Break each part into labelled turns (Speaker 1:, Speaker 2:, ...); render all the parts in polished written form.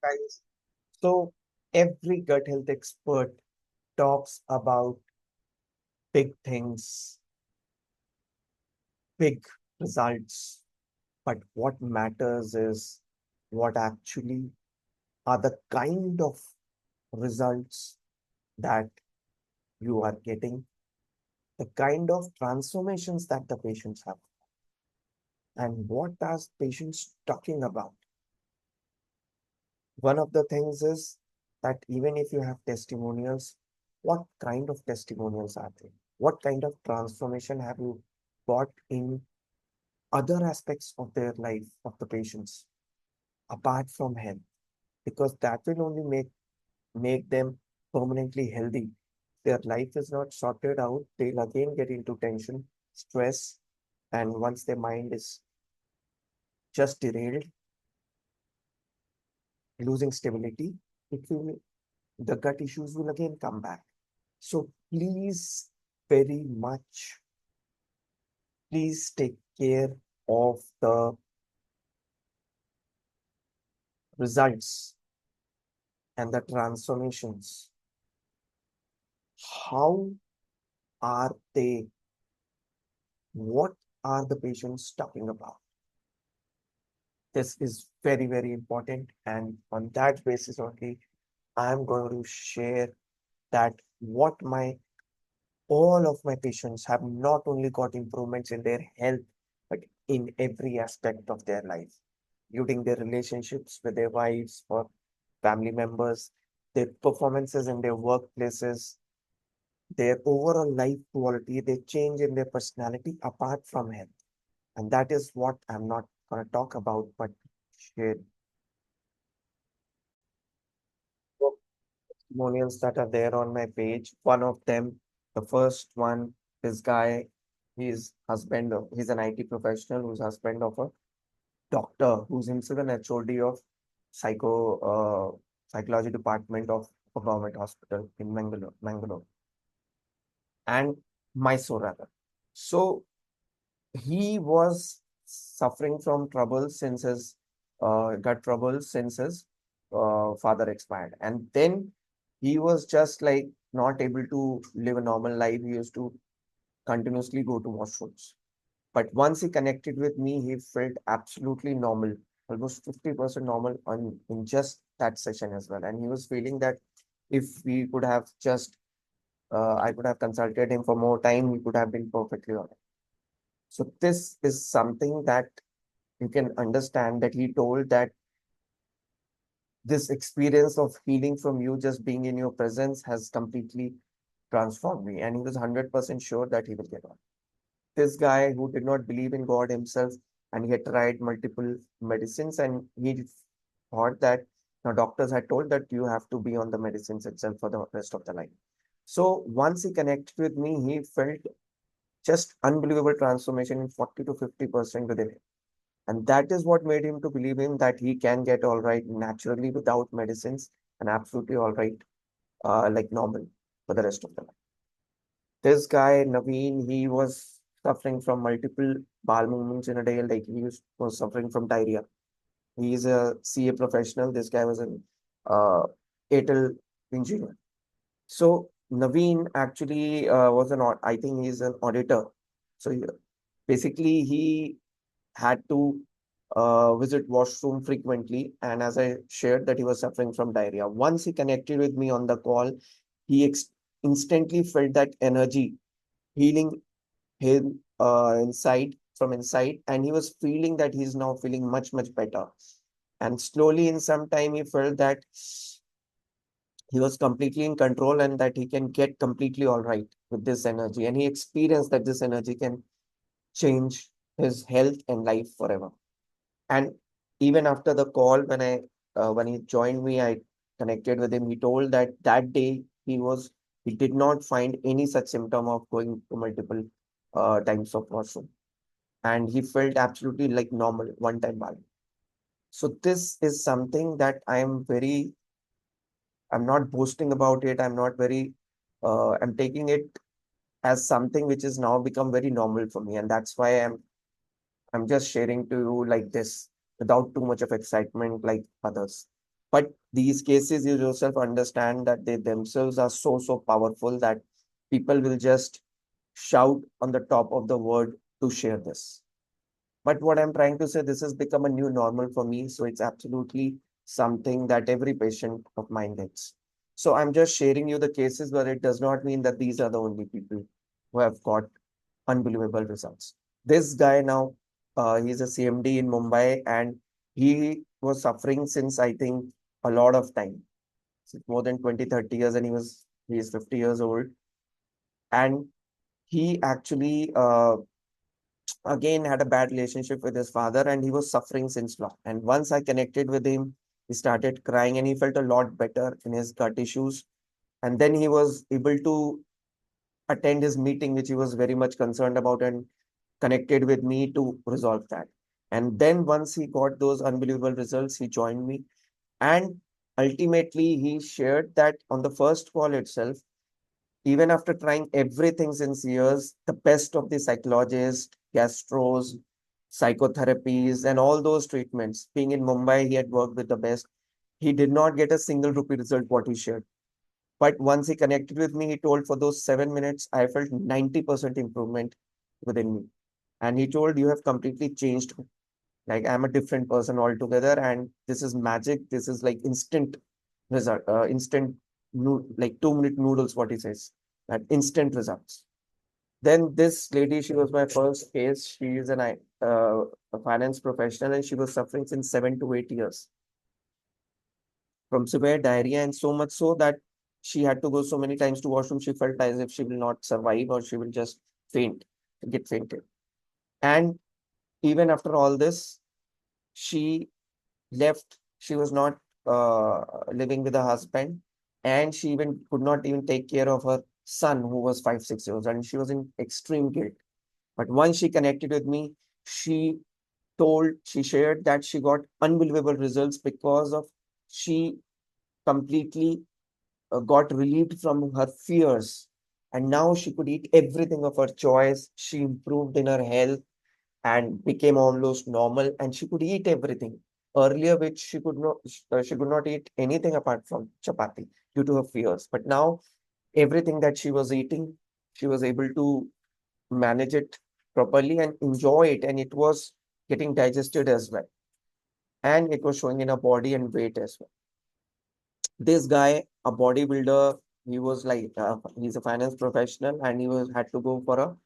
Speaker 1: Guys. So every gut health expert talks about big things, big results, but what matters is what actually are the kind of results that you are getting, the kind of transformations that the patients have, and what are patients talking about. One of the things is that even if you have testimonials, what kind of testimonials are they? What kind of transformation have you got in other aspects of their life of the patients apart from health? Because that will only make them permanently healthy. Their life is not sorted out, they'll again get into tension, stress, and once their mind is just derailed, losing stability, it will the gut issues will again come back. So please, very much, please take care of the results and the transformations. How are they? What are the patients talking about? This is very, very important. And on that basis only, I'm going to share that what my all of my patients have not only got improvements in their health, but in every aspect of their life, including their relationships with their wives or family members, their performances in their workplaces, their overall life quality, they change in their personality apart from health. And that is what I'm not going to talk about, but share testimonials that are there on my page. One of them, the first one, this guy, he's an IT professional who's husband of a doctor who's himself an HOD of psychology department of a government hospital in Mangalore and Mysore rather. So he was suffering from trouble since his gut trouble since his father expired, and then he was just like not able to live a normal life. He used to continuously go to washrooms. But once he connected with me, he felt absolutely normal, almost 50% normal in just that session as well. And he was feeling that if we could have just, I could have consulted him for more time, he could have been perfectly all right. So this is something that you can understand that he told that this experience of healing from you just being in your presence has completely transformed me. And he was 100% sure that he will get on. This guy who did not believe in God himself and he had tried multiple medicines and he thought that now doctors had told that you have to be on the medicines itself for the rest of the life. So once he connected with me, he felt just unbelievable transformation in 40 to 50% within him. And that is what made him to believe in that he can get all right naturally without medicines and absolutely all right, like normal for the rest of the life. This guy, Naveen, he was suffering from multiple bowel movements in a day, like was suffering from diarrhea. He is a CA professional. This guy was an Airtel engineer. So Naveen actually I think he's an auditor. So basically, he had to visit washroom frequently. And as I shared that he was suffering from diarrhea. Once he connected with me on the call, he instantly felt that energy healing him inside from inside, and he was feeling that he's now feeling much much better. And slowly, in some time, he felt that he was completely in control and that he can get completely all right with this energy. And he experienced that this energy can change his health and life forever. And even after the call, when he joined me, I connected with him. He told that that day he did not find any such symptom of going to multiple times of washroom, and he felt absolutely like normal one time bowel. So this is something that I'm not boasting about it. I'm not very, I'm taking it as something which has now become very normal for me, and that's why I'm just sharing to you like this without too much of excitement like others. But these cases, you yourself understand that they themselves are so powerful that people will just shout on the top of the word to share this. But what I'm trying to say, this has become a new normal for me. So it's absolutely something that every patient of mine gets. So I'm just sharing you the cases, but it does not mean that these are the only people who have got unbelievable results. This guy now, he's a CMD in Mumbai, and he was suffering since, I think, a lot of time, since more than 20, 30 years, and he is 50 years old. And he actually again had a bad relationship with his father, and he was suffering since long. And once I connected with him, he started crying and he felt a lot better in his gut issues. And then he was able to attend his meeting, which he was very much concerned about, and connected with me to resolve that. And then once he got those unbelievable results, he joined me. And ultimately, he shared that on the first call itself, even after trying everything since years, the best of the psychologists, gastros, psychotherapies, and all those treatments, being in Mumbai, he had worked with the best. He did not get a single rupee result, what he shared. But once he connected with me, he told for those 7 minutes, I felt 90% improvement within me. And he told, you have completely changed me. Like I'm a different person altogether. And this is magic. This is like instant result, instant, like 2 minute noodles, what he says, that instant results. Then this lady, she was my first case. She is a finance professional, and she was suffering since 7 to 8 years from severe diarrhea, and so much so that she had to go so many times to washroom. She felt as if she will not survive or she will just faint, get fainted. And even after all this, she left. She was not living with her husband, and she even could not even take care of her son, who was 5, 6 years, and she was in extreme guilt. But once she connected with me, she she shared that she got unbelievable results because of she completely got relieved from her fears. And now she could eat everything of her choice. She improved in her health and became almost normal, and she could eat everything earlier, which she could not eat anything apart from chapati due to her fears. But now everything that she was eating, she was able to manage it properly and enjoy it, and it was getting digested as well, and it was showing in her body and weight as well. This guy, a bodybuilder, he was like he's a finance professional, and he was had to go for a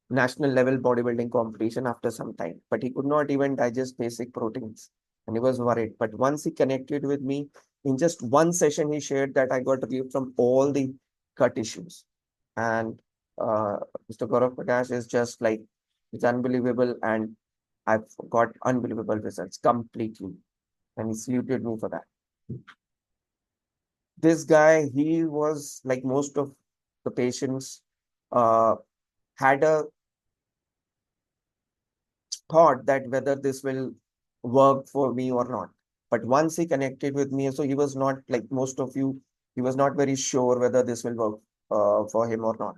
Speaker 1: national level bodybuilding competition after some time, but he could not even digest basic proteins, and he was worried. But once he connected with me, in just one session, he shared that I got relief from all the gut issues. And uh, Mr. Gaurav Prakash is just like, it's unbelievable, and I've got unbelievable results completely, and he saluted me for that. This guy, he was like most of the patients, uh, had a thought that whether this will work for me or not. But once he connected with me, so he was not like most of you, he was not very sure whether this will work for him or not.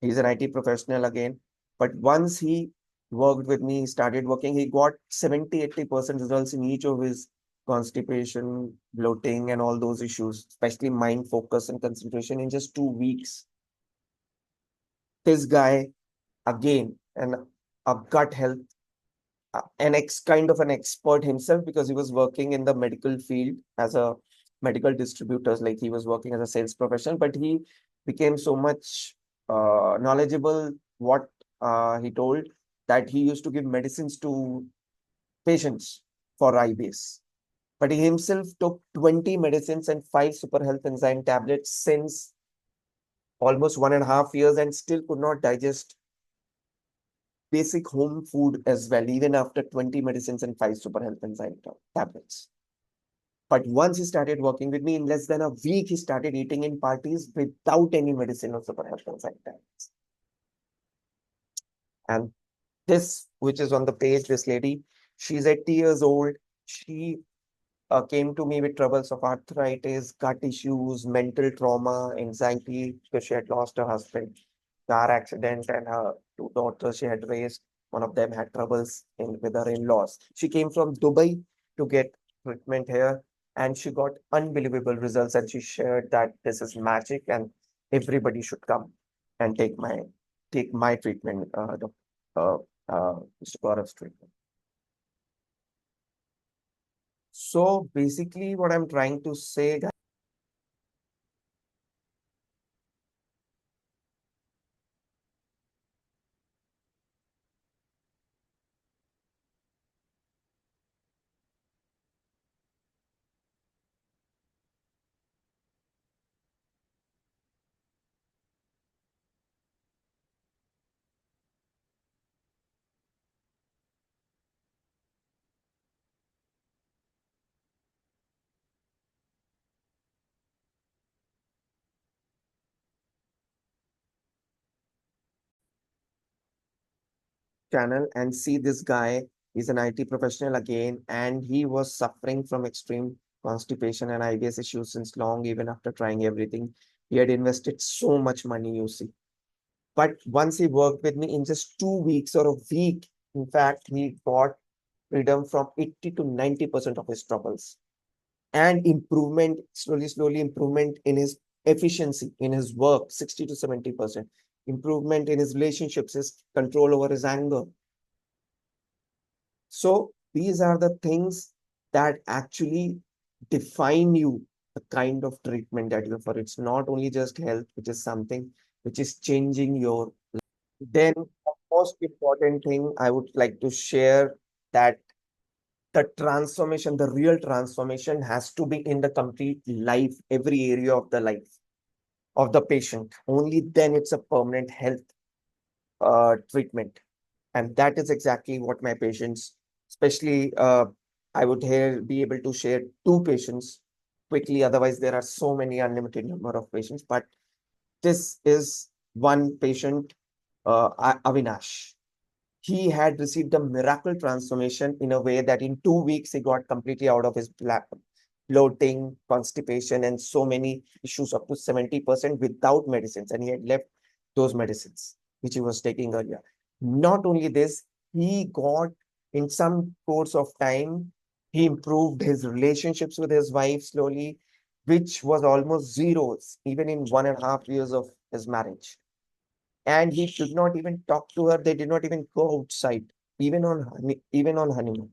Speaker 1: He's an IT professional again. But once he worked with me, he started working, he got 70-80% results in each of his constipation, bloating, and all those issues, especially mind focus and concentration in just 2 weeks. This guy, again, and a gut health kind of an expert himself, because he was working in the medical field as a medical distributor, like he was working as a sales professional, but he became so much knowledgeable. What he told, that he used to give medicines to patients for IBS, but he himself took 20 medicines and 5 super health enzyme tablets since almost 1.5 years, and still could not digest basic home food as well, even after 20 medicines and 5 super health enzyme tablets. But once he started working with me, in less than a week, he started eating in parties without any medicine or super health enzyme tablets. And this, which is on the page, this lady, she's 80 years old. She came to me with troubles of arthritis, gut issues, mental trauma, anxiety, because she had lost her husband, car accident, and her 2 daughters she had raised. One of them had troubles with her in-laws. She came from Dubai to get treatment here. and she got unbelievable results. And she shared that this is magic, and everybody should come and take my treatment, uh, Mr. Gaurav's treatment. So basically, what I'm trying to say, channel and see this guy. He's an IT professional again, and he was suffering from extreme constipation and IBS issues since long, even after trying everything. He had invested so much money, you see. But once he worked with me in just 2 weeks or a week, in fact, he got freedom from 80 to 90% of his troubles and improvement, slowly improvement in his efficiency, in his work, 60 to 70%, improvement in his relationships, his control over his anger. So these are the things that actually define you, the kind of treatment that you offer. It's not only just health, which is something which is changing your. Then the most important thing I would like to share, that the transformation, the real transformation has to be in the complete life, every area of the life of the patient. Only then it's a permanent health treatment. And that is exactly what my patients, especially I would here be able to share two patients quickly. Otherwise, there are so many unlimited number of patients. But this is one patient, Avinash. He had received a miracle transformation in a way that in 2 weeks he got completely out of his bloating, constipation, and so many issues up to 70% without medicines. And he had left those medicines which he was taking earlier. Not only this, he got in some course of time, he improved his relationships with his wife slowly, which was almost zeros, even in 1.5 years of his marriage. And he did not even talk to her. They did not even go outside, even on honeymoon.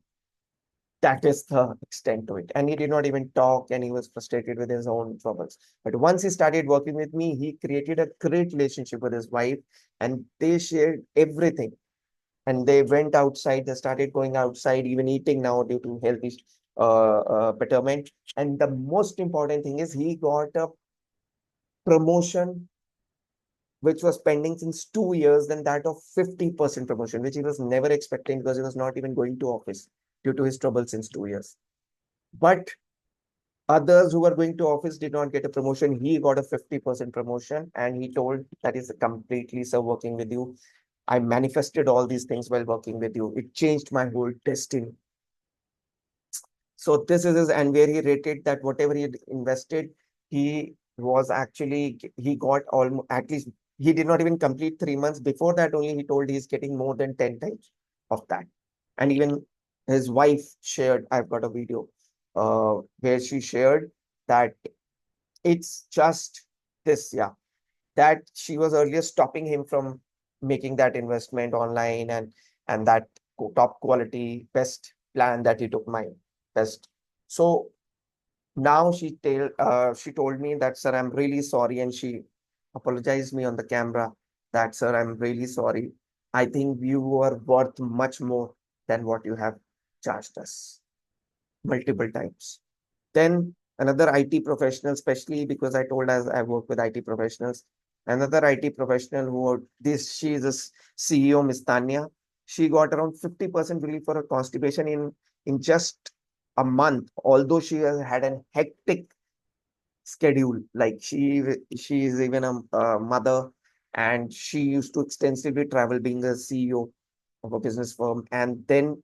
Speaker 1: That is the extent to it. And he did not even talk, and he was frustrated with his own troubles. But once he started working with me, he created a great relationship with his wife, and they shared everything. And they went outside, they started going outside, even eating now due to health betterment. And the most important thing is he got a promotion which was pending since 2 years, then that of 50% promotion, which he was never expecting because he was not even going to office due to his trouble since 2 years. But others who were going to office did not get a promotion. He got a 50% promotion, and he told that is completely, sir, working with you. I manifested all these things while working with you. It changed my whole destiny. So this is his, and where he rated that whatever he had invested, he was actually, he got almost, at least he did not even complete 3 months. Before that only he told he's getting more than 10 times of that. And even his wife shared, I've got a video where she shared that it's just this, yeah, that she was earlier stopping him from making that investment online, and that top quality best plan that he took, my best. So now she told me that, sir, I'm really sorry, and she apologized me on the camera that, sir, I'm really sorry. I think you are worth much more than what you have charged us multiple times. Then another IT professional, especially because I told as I work with IT professionals, another IT professional she is a CEO, Miss Tanya. She got around 50% relief for her constipation in just a month, although she has had a hectic schedule. Like she is even a mother, and she used to extensively travel being a CEO of a business firm, and then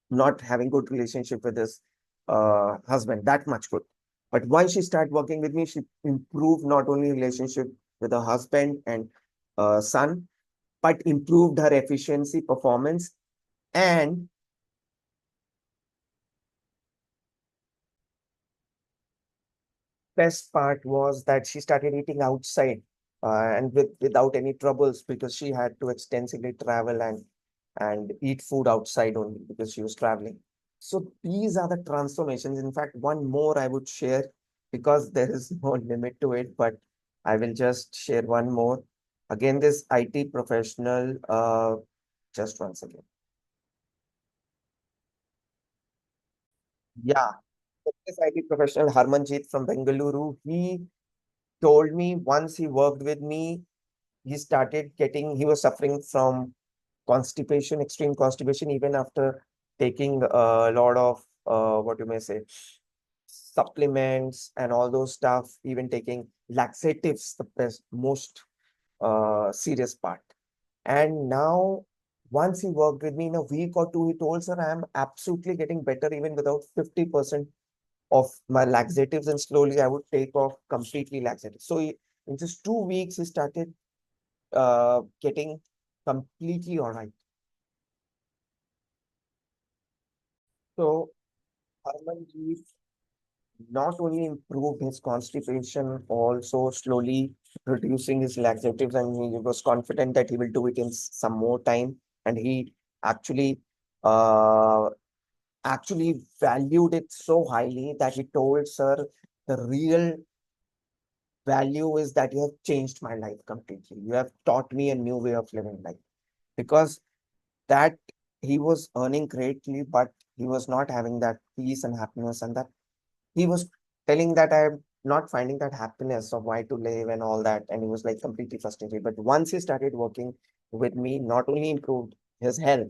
Speaker 1: not having good relationship with his husband that much good. But once she started working with me, she improved not only relationship with her husband and son, but improved her efficiency, performance, and best part was that she started eating outside and without any troubles because she had to extensively travel and eat food outside only because she was traveling. So these are the transformations. In fact, one more I would share because there is no limit to it, but I will just share one more. Again, this IT professional, just once again. Yeah, this IT professional, Harmanjeet from Bengaluru, he told me once he worked with me, he was suffering from constipation, extreme constipation, even after taking a lot of, what you may say, supplements and all those stuff, even taking laxatives, the most serious part. And now, once he worked with me in a week or two, he told, sir, I am absolutely getting better even without 50% of my laxatives, and slowly I would take off completely laxatives. So in just 2 weeks, he started getting completely all right. So Harmanjeet not only improved his constipation, also slowly reducing his laxatives, and he was confident that he will do it in some more time. And he actually uh, actually valued it so highly that he told, sir, the real value is that you have changed my life completely. You have taught me a new way of living life. Because that he was earning greatly, but he was not having that peace and happiness, and that he was telling that I'm not finding that happiness of why to live and all that. And he was like completely frustrated. But once he started working with me, not only improved his health,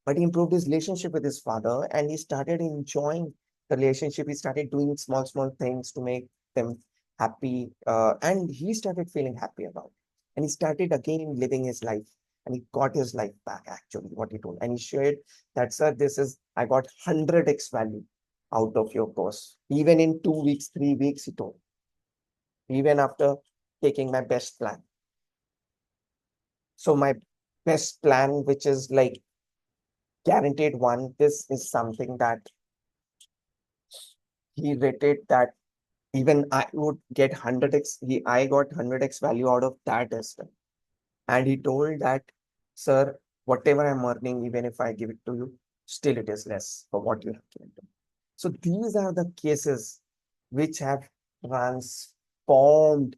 Speaker 1: but he improved his relationship with his father, and he started enjoying the relationship. He started doing small, small things to make them happy. And he started feeling happy about it. And he started again living his life. And he got his life back, actually, what he told. And he shared that, sir, I got 100x value out of your course. Even in 2 weeks, 3 weeks, he told, even after taking my best plan. So my best plan, which is like guaranteed one, this is something that he rated that even I would get 100x. I got 100x value out of that as well. And he told that, sir, whatever I'm earning, even if I give it to you, still it is less for what you have given to me. So these are the cases which have transformed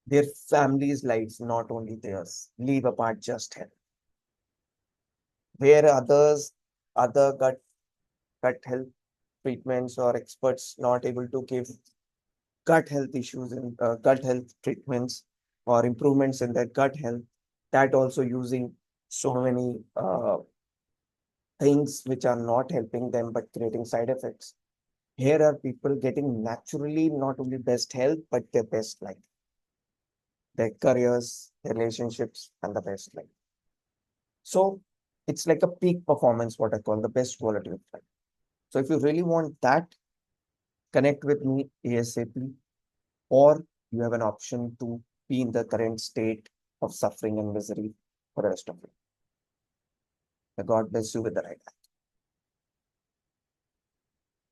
Speaker 1: their families' lives, not only theirs. Leave apart just health. Where other gut health treatments or experts not able to give gut health issues and gut health treatments or improvements in their gut health, that also using so many things which are not helping them but creating side effects. Here are people getting naturally not only best health but their best life, their careers, their relationships, and the best life. So it's like a peak performance, what I call the best quality of life. So if you really want that, connect with me ASAP, or you have an option to be in the current state of suffering and misery for the rest of it. May God bless you with the right